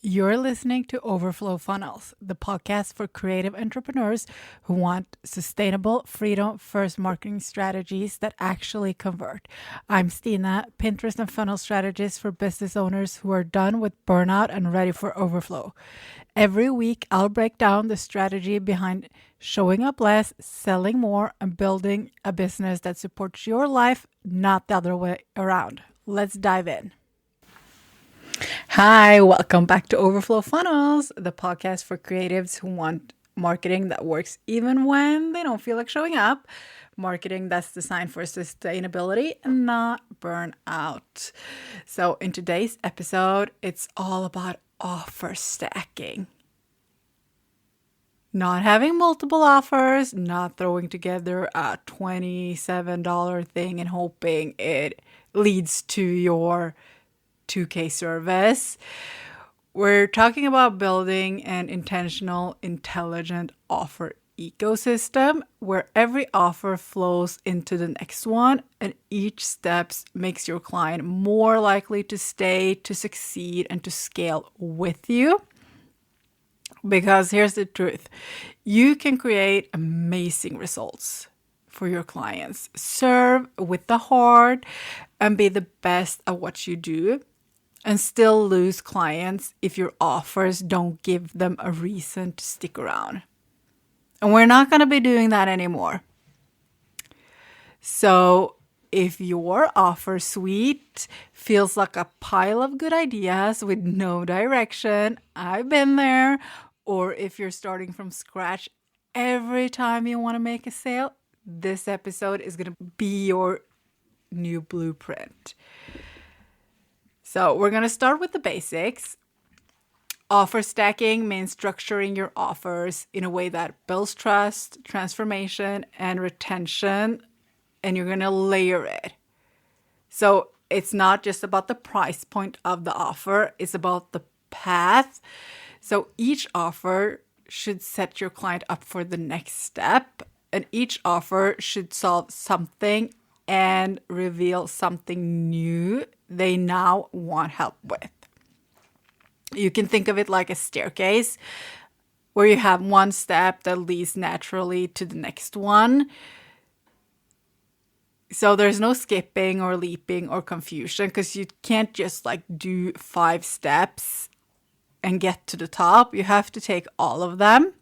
You're listening to Overflow Funnels, the podcast for creative entrepreneurs who want sustainable, freedom first marketing strategies that actually convert. I'm Stina, Pinterest and funnel strategist for business owners who are done with burnout and ready for overflow. Every week, I'll break down the strategy behind showing up less, selling more, and building a business that supports your life, not the other way around. Let's dive in. Hi, welcome back to Overflow Funnels, the podcast for creatives who want marketing that works even when they don't feel like showing up. Marketing that's designed for sustainability and not burnout. So, in today's episode, it's all about offer stacking. Not having multiple offers, not throwing together a $27 thing and hoping it leads to your 2K service. We're talking about building an intentional, intelligent offer ecosystem where every offer flows into the next one and each step makes your client more likely to stay, to succeed, and to scale with you. Because here's the truth. You can create amazing results for your clients. Serve with the heart and be the best at what you do, and still lose clients if your offers don't give them a reason to stick around. And we're not going to be doing that anymore. So if your offer suite feels like a pile of good ideas with no direction, I've been there. Or if you're starting from scratch every time you want to make a sale, this episode is going to be your new blueprint. So we're going to start with the basics. Offer stacking means structuring your offers in a way that builds trust, transformation, and retention, and you're going to layer it. So it's not just about the price point of the offer, it's about the path. So each offer should set your client up for the next step, and each offer should solve something and reveal something new they now want help with. You can think of it like a staircase where you have one step that leads naturally to the next one. So there's no skipping or leaping or confusion because you can't just do 5 steps and get to the top. You have to take all of them.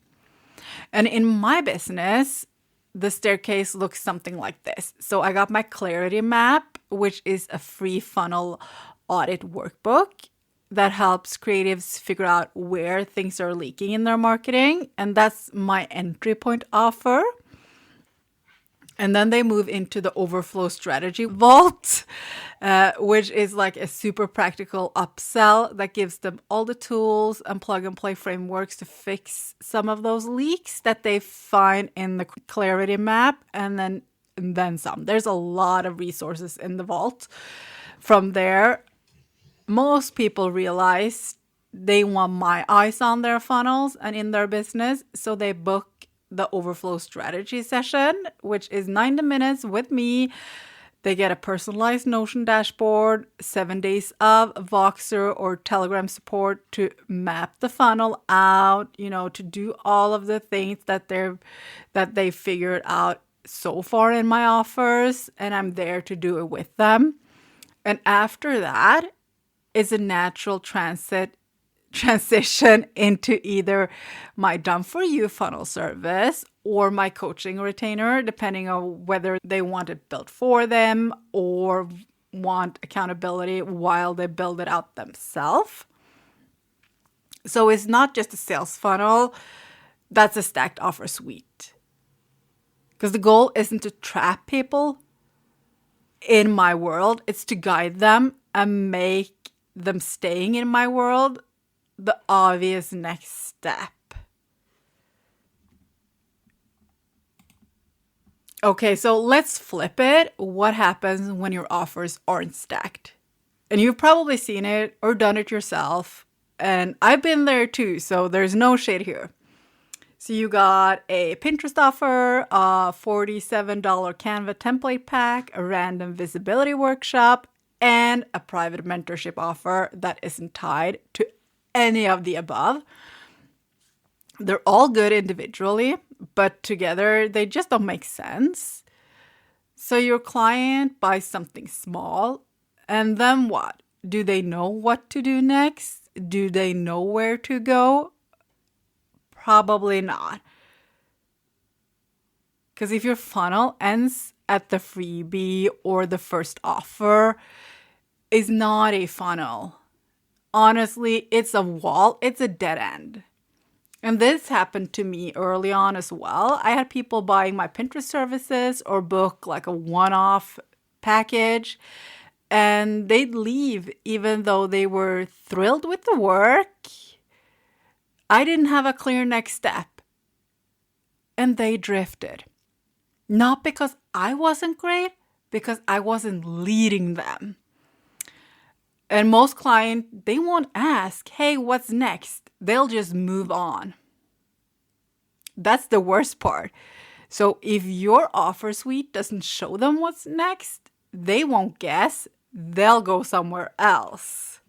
And in my business, the staircase looks something like this. So I got my clarity map, which is a free funnel audit workbook that helps creatives figure out where things are leaking in their marketing. And that's my entry point offer. And then they move into the Overflow strategy vault, which is like a super practical upsell that gives them all the tools and plug and play frameworks to fix some of those leaks that they find in the clarity map, and then some. There's a lot of resources in the vault. From there, most people realize they want my eyes on their funnels and in their business, so they book the Overflow strategy session, which is 90 minutes with me. They get a personalized Notion dashboard, 7 days of Voxer or Telegram support to map the funnel out, to do all of the things that they figured out so far in my offers, and I'm there to do it with them. And after that, it's a natural transition into either my done for you funnel service or my coaching retainer, depending on whether they want it built for them or want accountability while they build it out themselves. So it's not just a sales funnel, that's a stacked offer suite. Because the goal isn't to trap people in my world, it's to guide them and make them staying in my world the obvious next step. Okay, so let's flip it. What happens when your offers aren't stacked? And you've probably seen it or done it yourself. And I've been there too, so there's no shade here. So you got a Pinterest offer, a $47 Canva template pack, a random visibility workshop, and a private mentorship offer that isn't tied to any of the above. They're all good individually, but together they just don't make sense. So your client buys something small, and then what? Do they know what to do next? Do they know where to go? Probably not. Because if your funnel ends at the freebie or the first offer, it's not a funnel. Honestly, it's a wall, it's a dead end. And this happened to me early on as well. I had people buying my Pinterest services or book like a one-off package, and they'd leave even though they were thrilled with the work. I didn't have a clear next step, and they drifted. Not because I wasn't great, because I wasn't leading them. And most clients, they won't ask, hey, what's next? They'll just move on. That's the worst part. So if your offer suite doesn't show them what's next, they won't guess. They'll go somewhere else.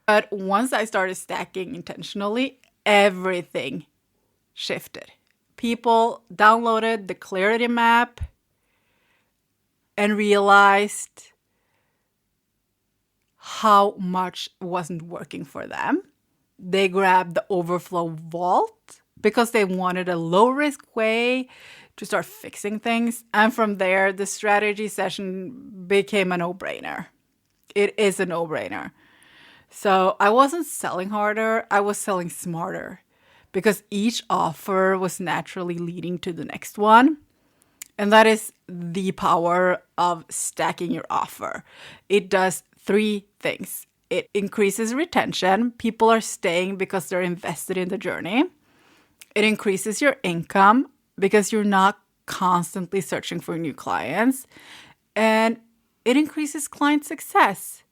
But once I started stacking intentionally, everything shifted. People downloaded the clarity map and realized how much wasn't working for them. They grabbed the Overflow vault because they wanted a low-risk way to start fixing things. And from there, the strategy session became a no-brainer. It is a no-brainer. So I wasn't selling harder, I was selling smarter, because each offer was naturally leading to the next one. And that is the power of stacking your offer. It does 3 things. It increases retention. People are staying because they're invested in the journey. It increases your income because you're not constantly searching for new clients. And it increases client success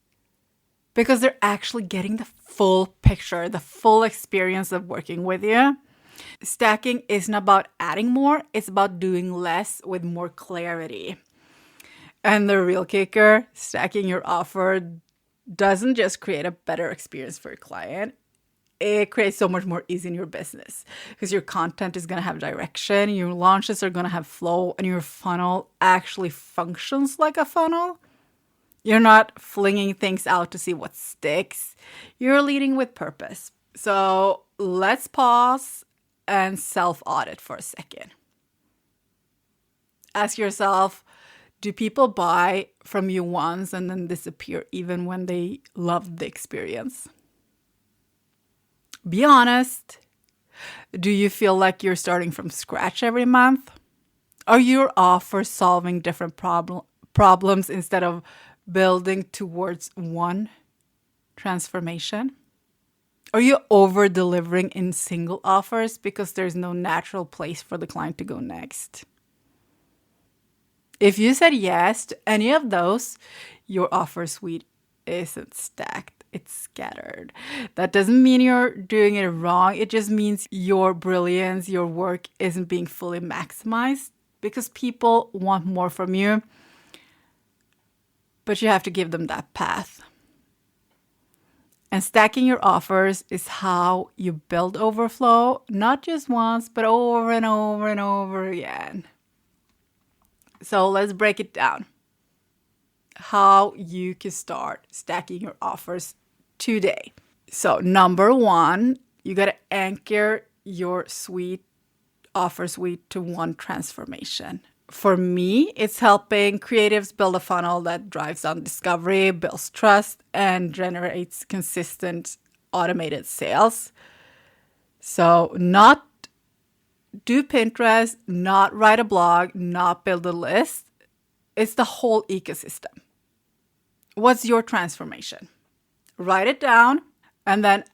because they're actually getting the full picture, the full experience of working with you. Stacking isn't about adding more, it's about doing less with more clarity. And the real kicker, stacking your offer doesn't just create a better experience for your client, it creates so much more ease in your business because your content is going to have direction, your launches are going to have flow, and your funnel actually functions like a funnel. You're not flinging things out to see what sticks. You're leading with purpose. So let's pause and self-audit for a second. Ask yourself, do people buy from you once and then disappear even when they love the experience? Be honest. Do you feel like you're starting from scratch every month? Are your offers solving different problems instead of building towards one transformation? Are you over-delivering in single offers because there's no natural place for the client to go next? If you said yes to any of those, your offer suite isn't stacked. It's scattered. That doesn't mean you're doing it wrong. It just means your brilliance, your work isn't being fully maximized because people want more from you. But you have to give them that path. And stacking your offers is how you build Overflow, not just once, but over and over and over again. So let's break it down. How you can start stacking your offers today. So number 1, you got to anchor your offer suite to one transformation. For me, it's helping creatives build a funnel that drives on discovery, builds trust, and generates consistent automated sales. So not do Pinterest, not write a blog, not build a list. It's the whole ecosystem. What's your transformation? Write it down. And then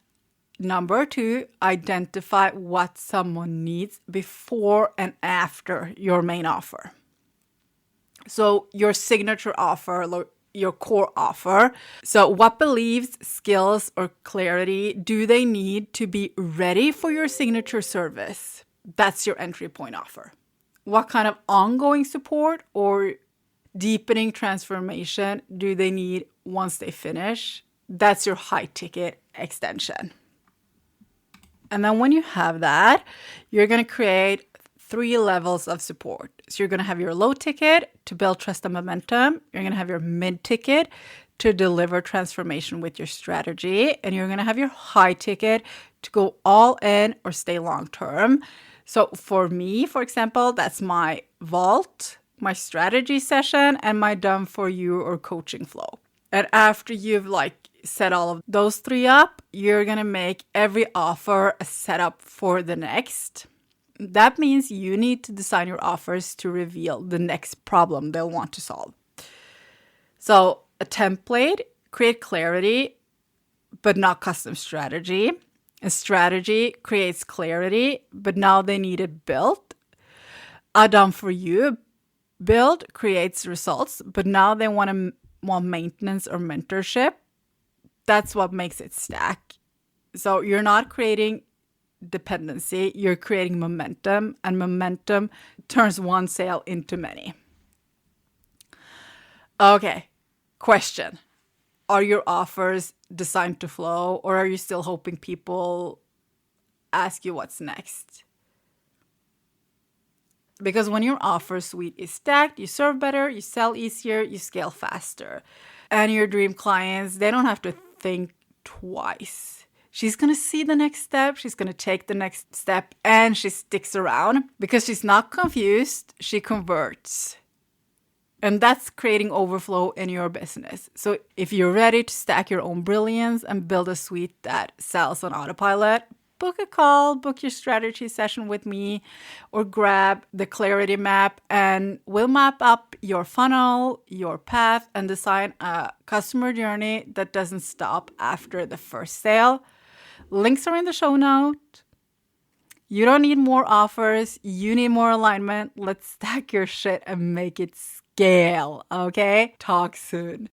number 2, identify what someone needs before and after your main offer. So your signature offer, your core offer. So what beliefs, skills, or clarity do they need to be ready for your signature service? That's your entry point offer. What kind of ongoing support or deepening transformation do they need once they finish? That's your high ticket extension. And then when you have that, you're going to create 3 levels of support. So you're going to have your low ticket to build trust and momentum. You're going to have your mid ticket to deliver transformation with your strategy. And you're going to have your high ticket to go all in or stay long term. So for me, for example, that's my vault, my strategy session, and my done for you or coaching flow. And after you've set all of those 3 up, you're going to make every offer a setup for the next. That means you need to design your offers to reveal the next problem they'll want to solve. So a template, create clarity, but not custom strategy. A strategy creates clarity, but now they need it built. A done for you build creates results, but now they want maintenance or mentorship. That's what makes it stack. So you're not creating dependency, you're creating momentum, and momentum turns one sale into many. Okay, question. Are your offers designed to flow, or are you still hoping people ask you what's next? Because when your offer suite is stacked, you serve better, you sell easier, you scale faster. And your dream clients, they don't have to think twice. She's going to see the next step, she's going to take the next step, and she sticks around because she's not confused, she converts. And that's creating overflow in your business. So if you're ready to stack your own brilliance and build a suite that sells on autopilot, book a call, book your strategy session with me, or grab the clarity map, and we'll map up your funnel, your path, and design a customer journey that doesn't stop after the first sale. Links are in the show note. You don't need more offers. You need more alignment. Let's stack your shit and make it scale, okay? Talk soon.